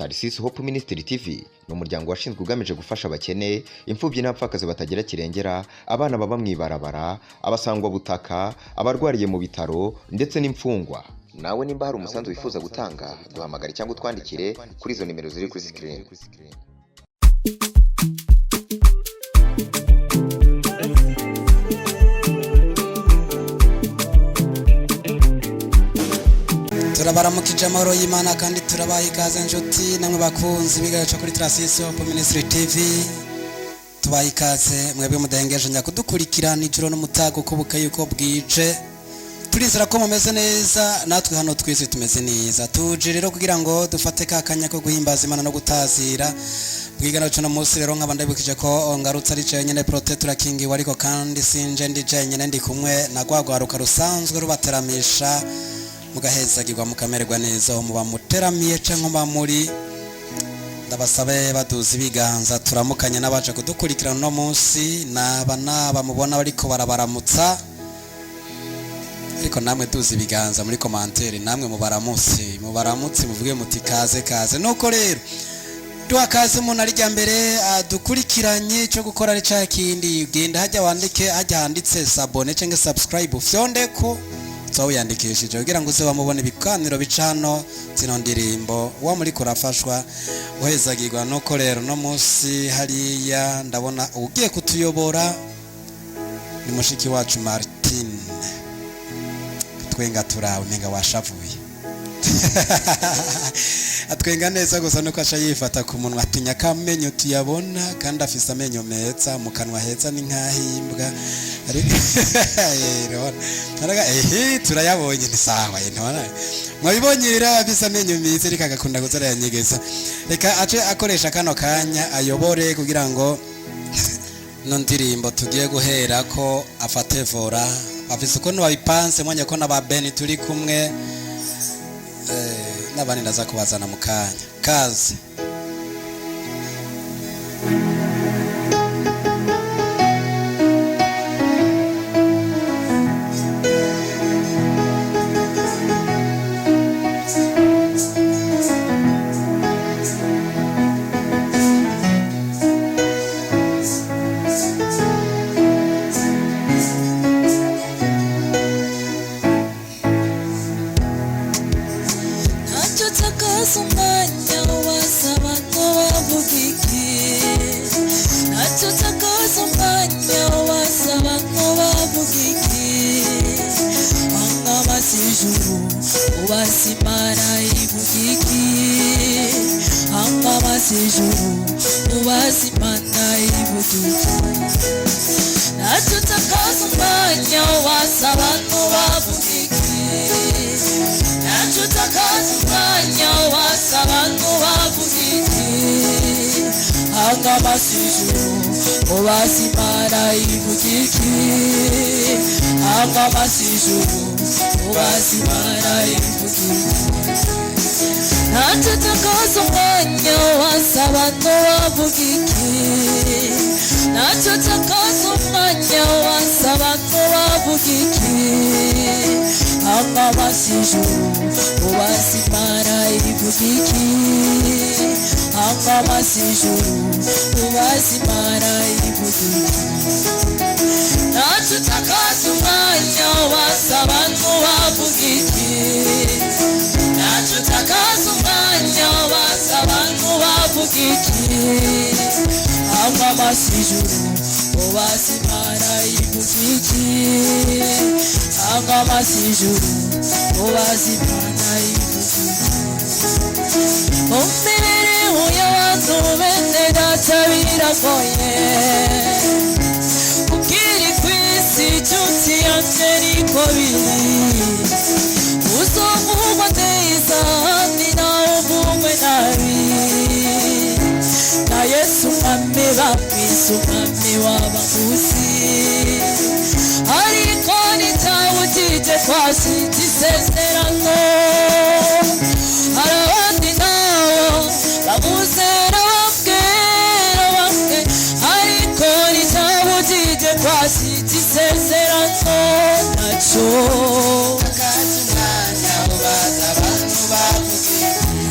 Tarsisi Hope Ministry TV ni umuryango washinzwe ugamije gufasha abakene, imfubyi n'abapfakazi batagira kirengera, abana baba mwibarabara, abasangwa butaka, abarwariye mu bitaro ndetse n'imfungwa. Nawe nimba hari umusanzu wifuza gutanga, duhamagare cyangwa utwandikire kuri izo nimero ziri kuri screen. Turabaramukije amahoro y'Imana kandi turabaha ikaze inshuti namwe bakunzi bigaca kuri Tarsisi Hope Ministry TV. Tubaha ikaze mwebwe mudahengeje nyakudukurikirana ijoro n'umutago kubuka yuko bwije. Turizera ko mumeze neza, natwe hano twese tumeze neza. Tuje rero kugira ngo dufate kakanya ko guhimbaza Imana no gutazira. Bwigana cyo no munsi rero nkabandabikije ko ngarutse ari cenyene protector king wariko kandi sinje ndi cenyene ndi kumwe na gwagwaruka rusanzwe rubateramisha mugahezagirwa mukamererwa neza muba muteramiye canke muba muri. Ndabasabe baduza ibiganza turamukanye n'abaje kudukurikirana no munsi naba mubona bariko barabaramutsa, ariko namwe duza ibiganza muri commentaire namwe mubaramutse muvuge muti kaze. Nuko rero duha kaze umuntu ari rya mbere dukurikiranye cyo gukora ari cya kindi, genda hajya wandike hajya handitse s'abone cyangwa subscribe ufyondeko so yandikishije kugira ngo uze bamubone ibikaniro bicano zino ndirimbo wa muri kurafashwa uhezagirwa. Nuko rero no munsi hariya ndabona ugiye kutuyobora ni mushiki wacu Martin, twenga turawe menga washavuye atwenga neza gusa nuko asha yifata ku munwa atinya kamenyo tuyabona kandi afise amenyo meza mu kanwa heza ni nkahimbwa turayabonye ni sawa ntona mwabibonye rero afise amenyo meza reka gakunda guzara yanyegeza. Reka ace akoresha kano kanya ayobore kugira ngo no ndirimbo tugiye guhera ko afate vora afise uko babipanse mwanya ko na ba Ben turi kumwe nabandi ndaza kubazana mu kanya kaze.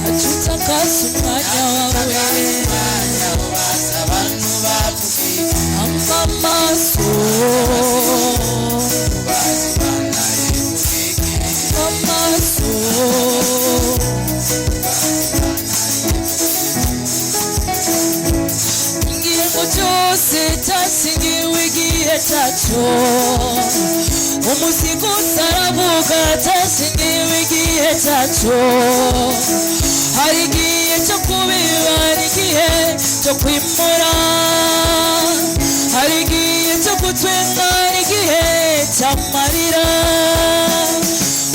Nacho utakaza umwanya wawe amaso ingingo cyose cyashingiwe igihe cyacyo umuzigo utaravuga cyashingiwe igihe cyacyo hari igihe cyo kubiba n'igihe cyo kwimura hari igihe cyo gutwenga n'igihe cy'amarira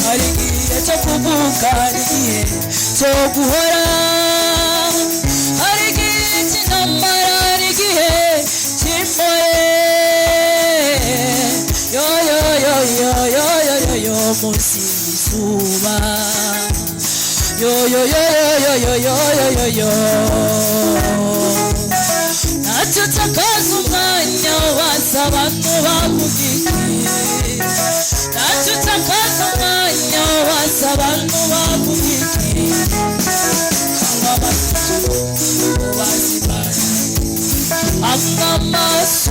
hari igihe cyo kuvuga n'igihe cyo guhora hari igihe cy'intambara n'igihe cy'impuhwe yo yo yo yo yo yo yo yo munsi y'izuba yo yo yo yo yo yo yo yo yo ntacyo utakaza umwanya waza abantu bavugiye ntacyo utakaza umwanya waza abantu bavugiye amaso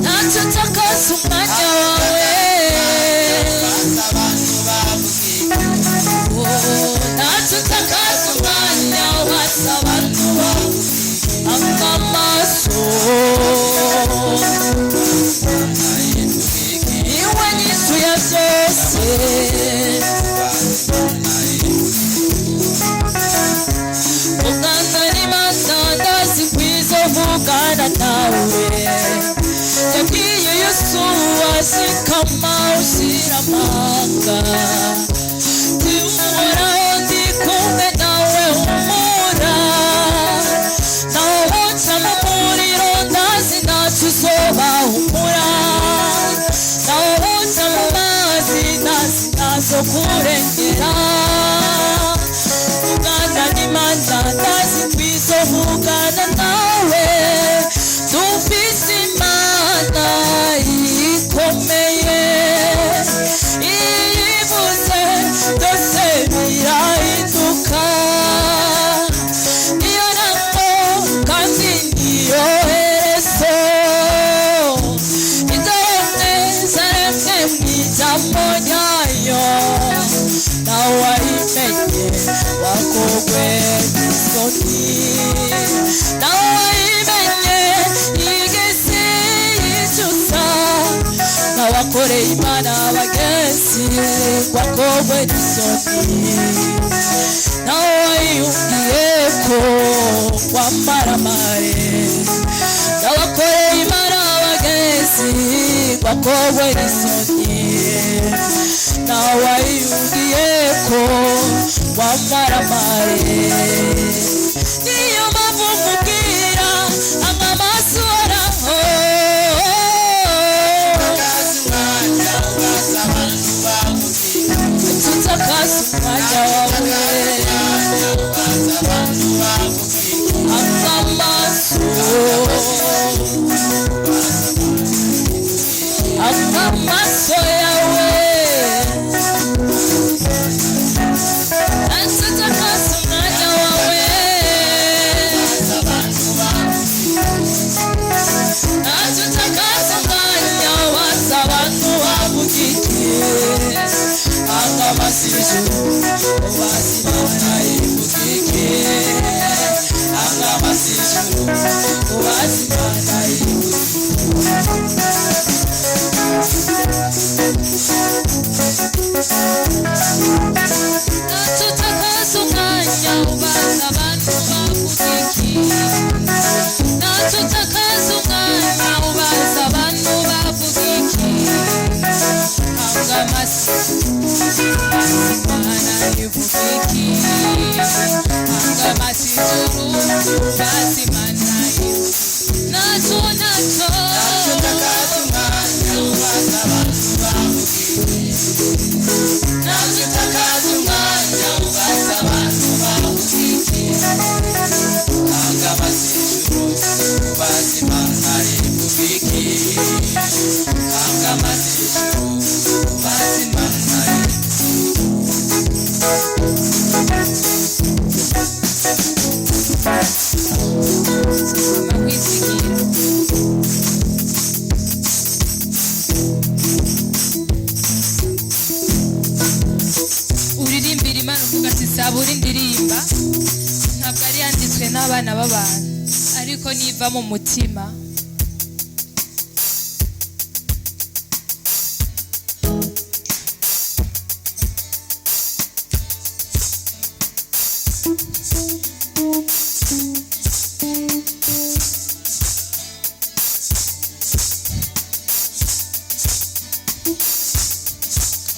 ntacyo utakaza umwanya wawe ntacyo utakaza umwanya waza abantu bavugiye amaso iwe nyinshi ya byose uganda n'imana ndazi kwizo vugana nawe yabwiye yosuwa shikama ushira amanga tiuhoraho ndi kumwe nawe humura naho nca mu muriro ndazi ntacyo uzoba humura naho nca mu mazi ndazi ntazo kurengera uganda n'imana ndazi kwizo vugana nawe dufise imana ikomeye iyivuze byose birahinduka niyo namo kandi niyo herezo idone zaremwe mw'ijambo ryayo nawe wayimenye wakogwe n'isoni nawe wayimenye yigeze yicuza nawakoreye imana abagenzi wakogwe n'isoni nawe wayiyumviye ko wamaramare nawakoreye imana abagenzi wakogwe n'isoni nawe wayiyumviye ko wamaramare niyo mpamvu mubwira amaso araho tutakaza umwanya wawe amaso yawe tutakaza umwanya wawe tutakaza umwanya waza abantu bavugiye amasiju ubazimana ivugiye amasiju ubazimana tutakaza umwanya ubaza abantu bavugiye tutakaza umwanya ubaza abantu bavugiye amasiju Imana ivugiye abana b'abantu ariko niva mu mutima.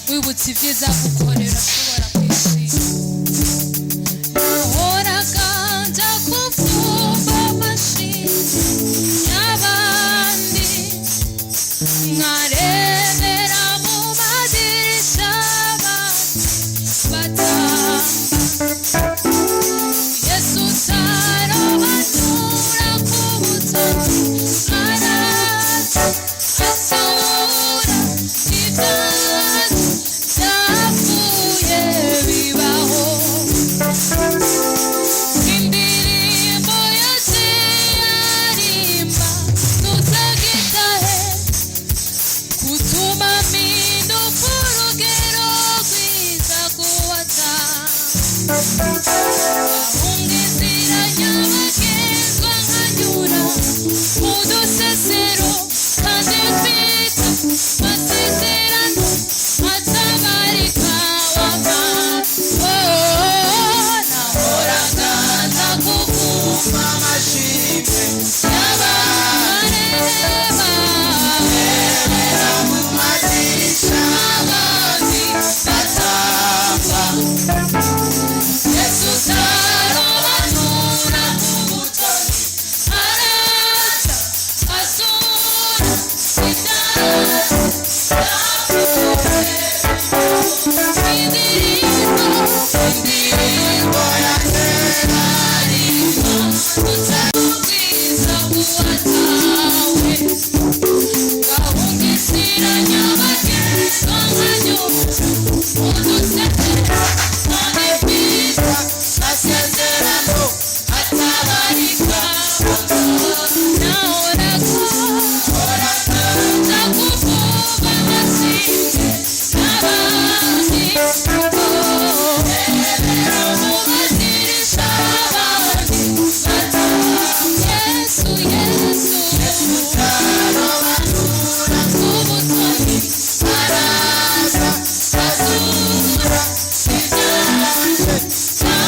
Wibutse ibyiza gukorera ushobora kwishima. Nahoraga njya kuvumba amashimwe y'abandi, nkarebera mu madirishya batamba. Yesu utarobanura ku butoni, araza asura ibyacu byapfuye bibaho. Indirimbo yose yarimba tutagitahe, kutuma mpinduka urugero rwiza kuwatanga. Ahunga inzira nyabagendwa nkanyura mu dusesero, kandi mfite amasezerano atabarika w'amahoro. Nahoraga nza kuvuma amashimwe y'abandi, nkarebera mu madirishya abandi batamba. Yesu utarobanura ku butoni, araza asura ibyacu byapfuye. Indirimbo ya kera aririmba tutagwiza kuwatawe. Gahunga inzira nyabagendwa nkanyura mu dusesero, kandi mfite amasezerano atabarika. Nahoraga nza kuvuma amashimwe y'abandi, nkarebera mu madirishya abandi batamba. Yesu utarobanura ku butoni, araza asura ibyacu byapfuye.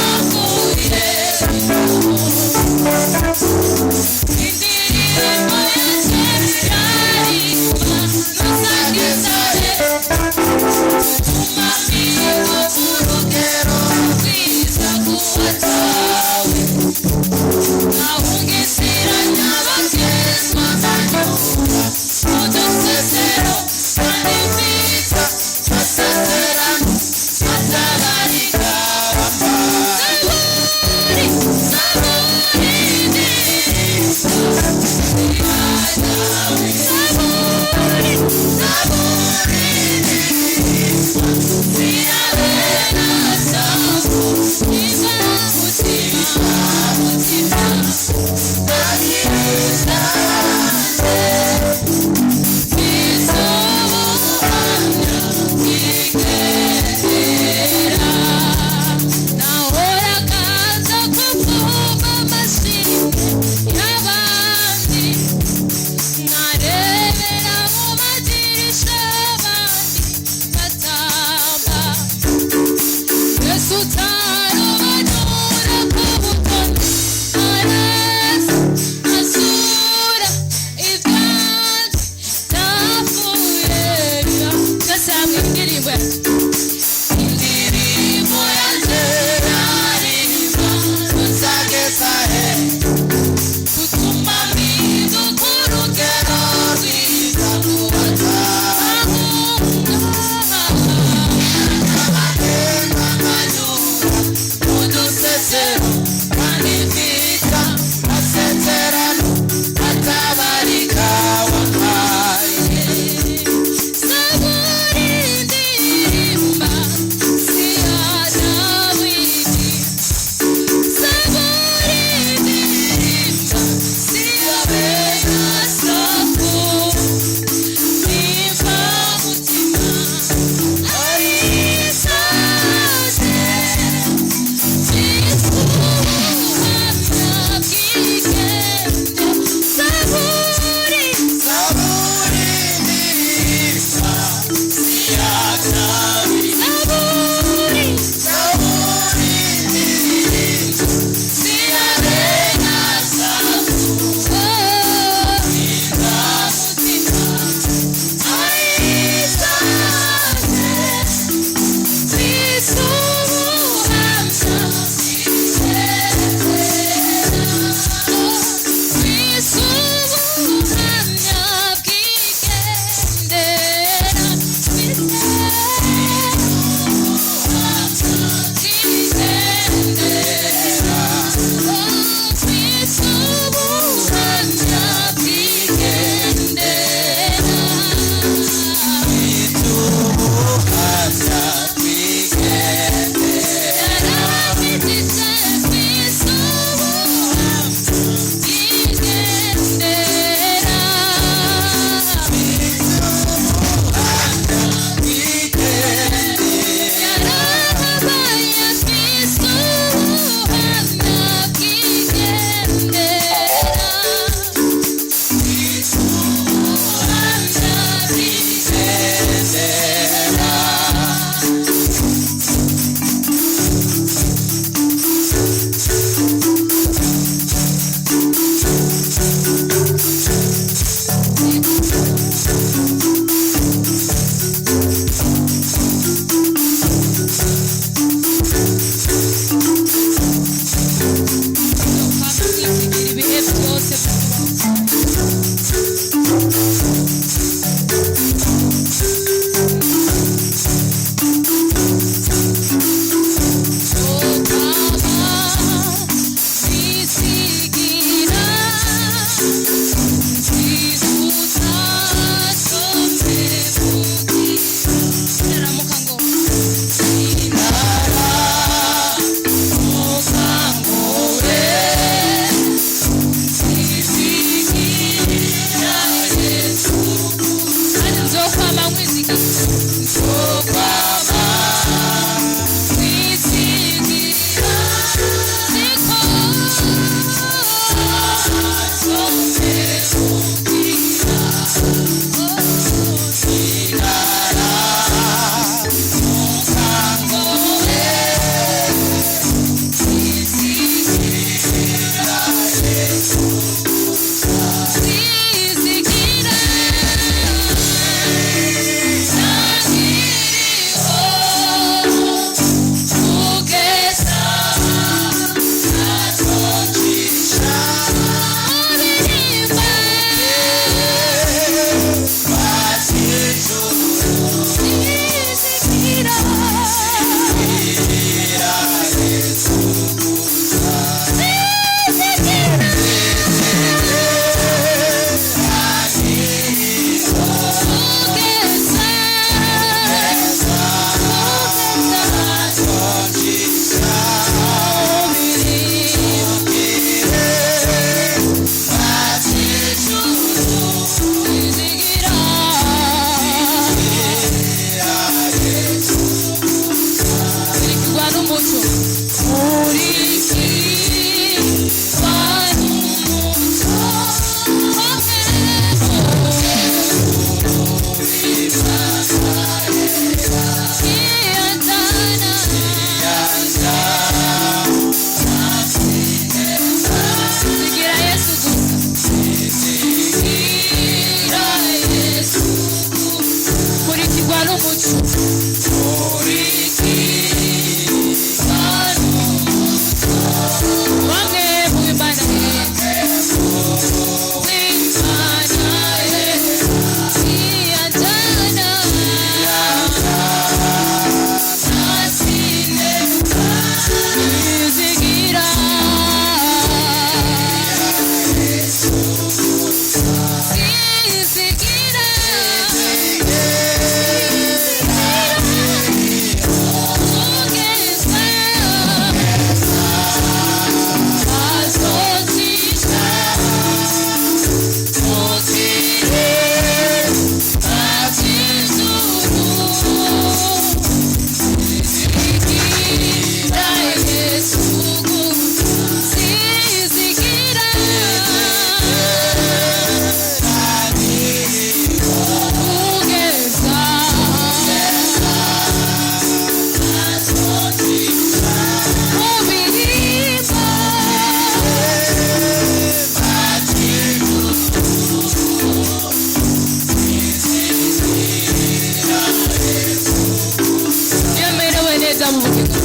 Subiza mu bugingo.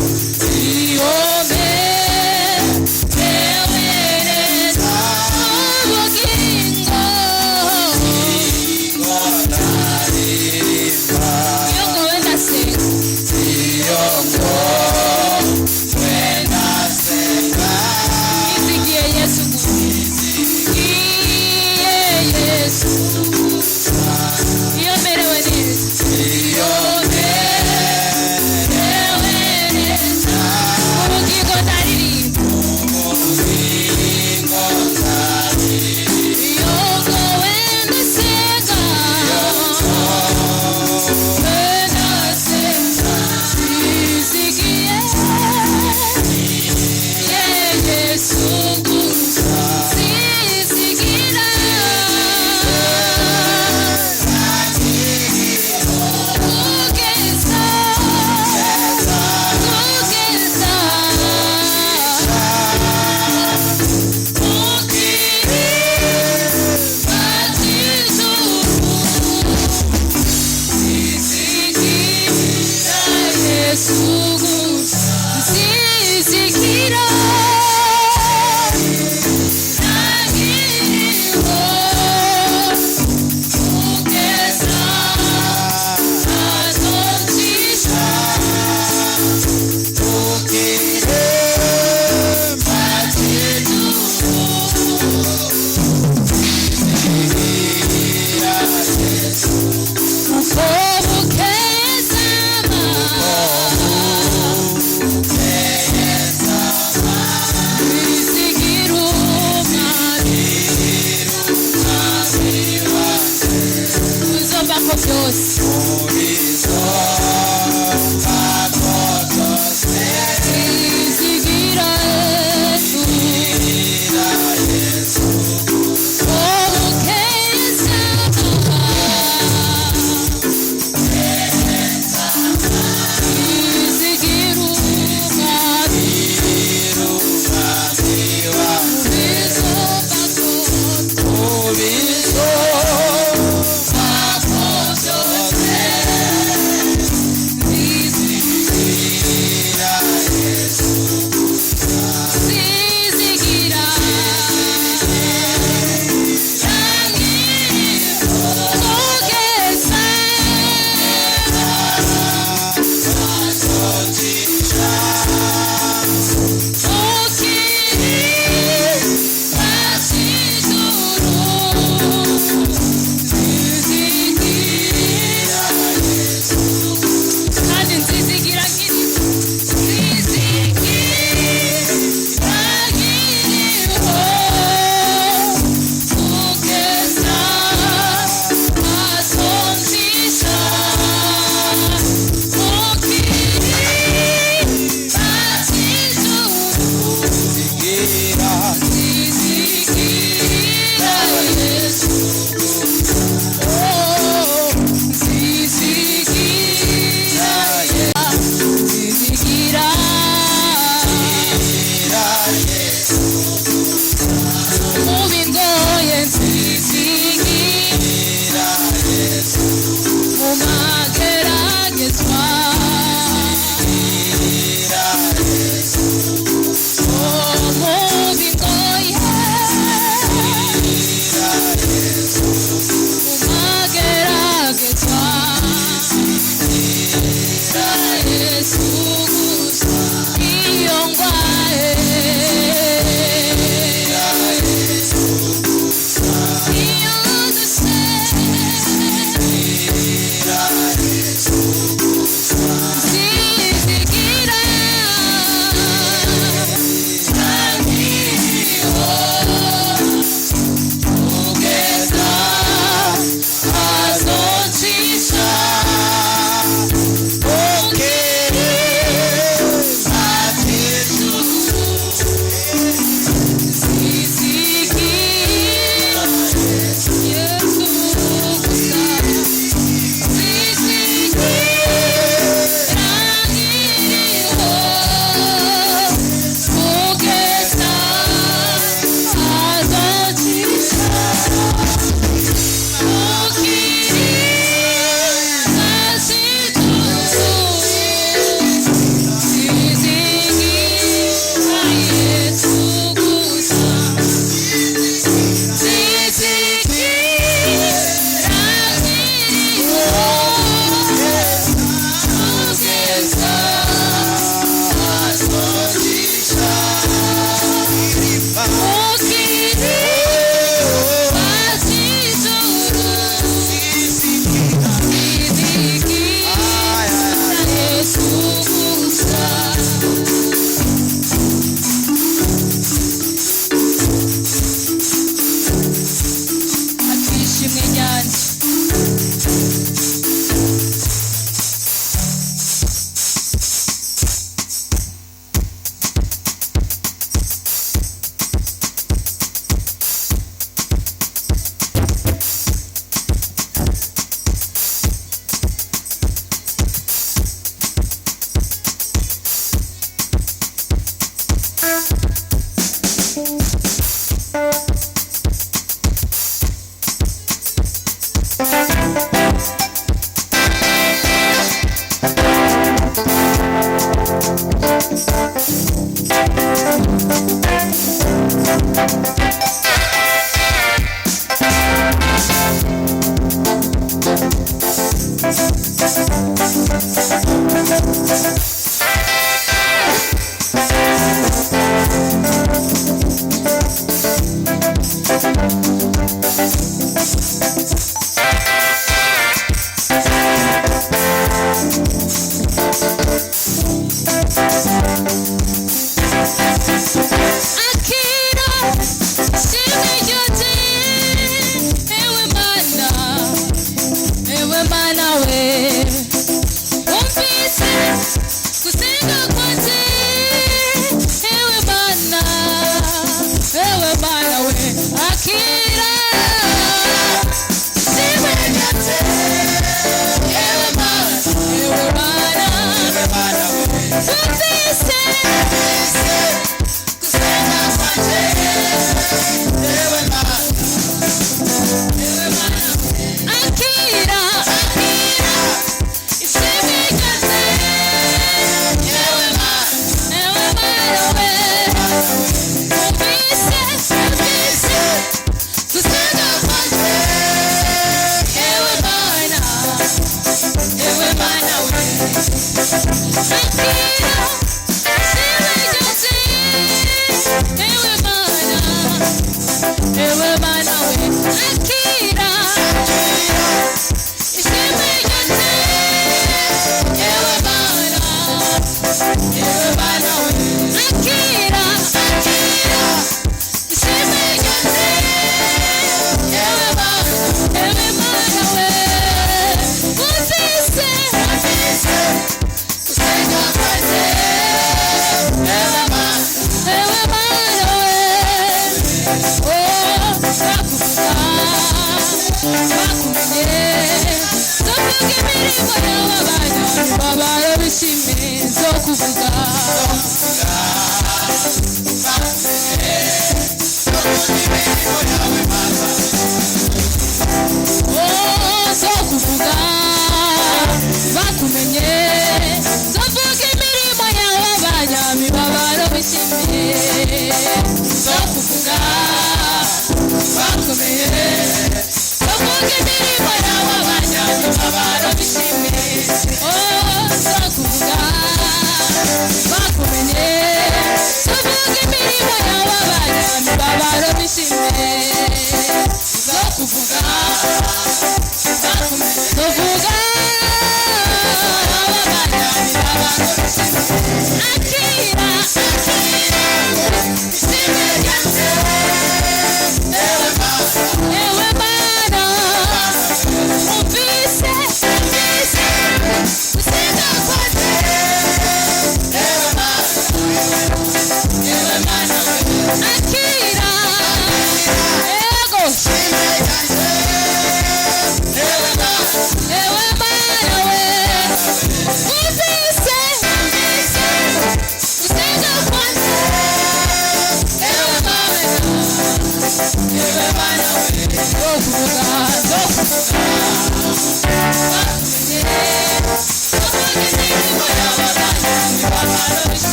Iyome ewereza ubugingo. Iyo ngo wenda senga. Izigiye Yesu gusa. Izigiye Yesu gusa. Iyo merewe neza. Iyo merewe neza.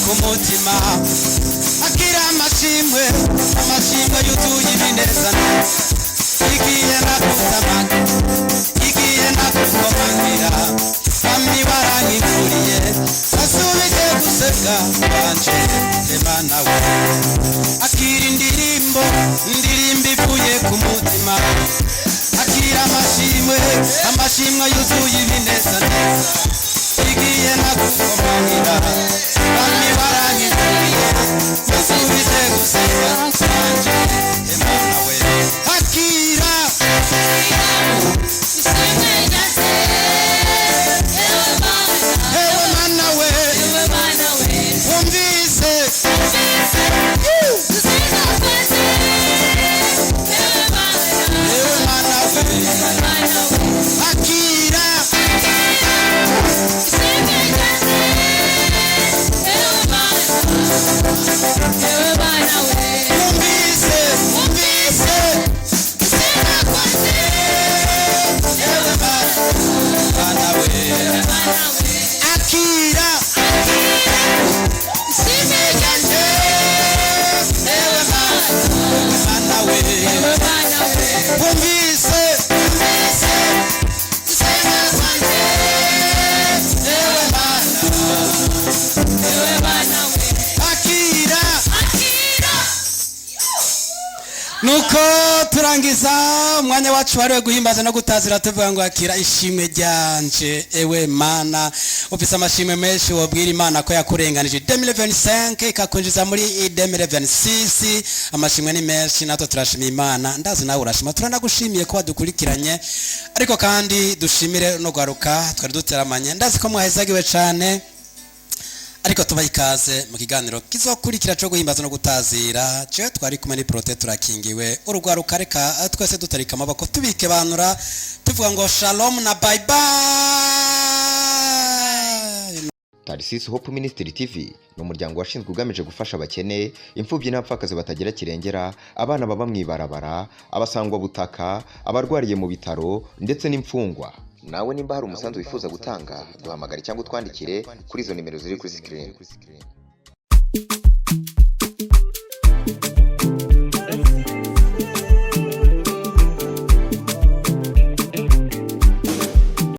kumutima akira amashimwe yuzuye ibinezano igiye nakutamaka igiye nakukomangira bamwe baranyituriye basubije guseka banje Imana we akira indirimbo ivuye kumutima akira amashimwe yuzuye ibinezano igiye nakukomangira bamwe baranyituriye basubije guseka banje Imana we akira kurangiza umwanya wacu wariwe guhimbaza no gutazira tuvuga ngo akira ishimwe ryanje ewe mana ufise amashimwe menshi wobwira imana ko yakurenganije 2025 ikakwinjiza muri 2026 amashimwe ni menshi natwe turashimiye imana ndazi nawe urashima turanagushimiye ko wadukurikiranye ariko kandi dushimire no garuka twari duteramanye ndazi ko mwahezagiwe cyane ariko tubayikaze mu kiganiro kizokurikira cyo guhimbaza no gutazira cyo twari kumwe ni Prote turakingiwe urugwaruka reka twese dutarika amaboko tubike banura tuvuga ngo shalom na bye bye. Tarsis Hope Ministry TV ni umuryango washinzwe ugamije gufasha abakene, imfubyi n'abapfakazi batagira kirengera, abana baba mwibarabara, abasangwa butaka, abarwariye mu bitaro ndetse n'imfungwa. Nawe nimba hari umusanzu wifuza gutanga duhamagare cyangwa utwandikire kuri izo nimero ziri kuri screen.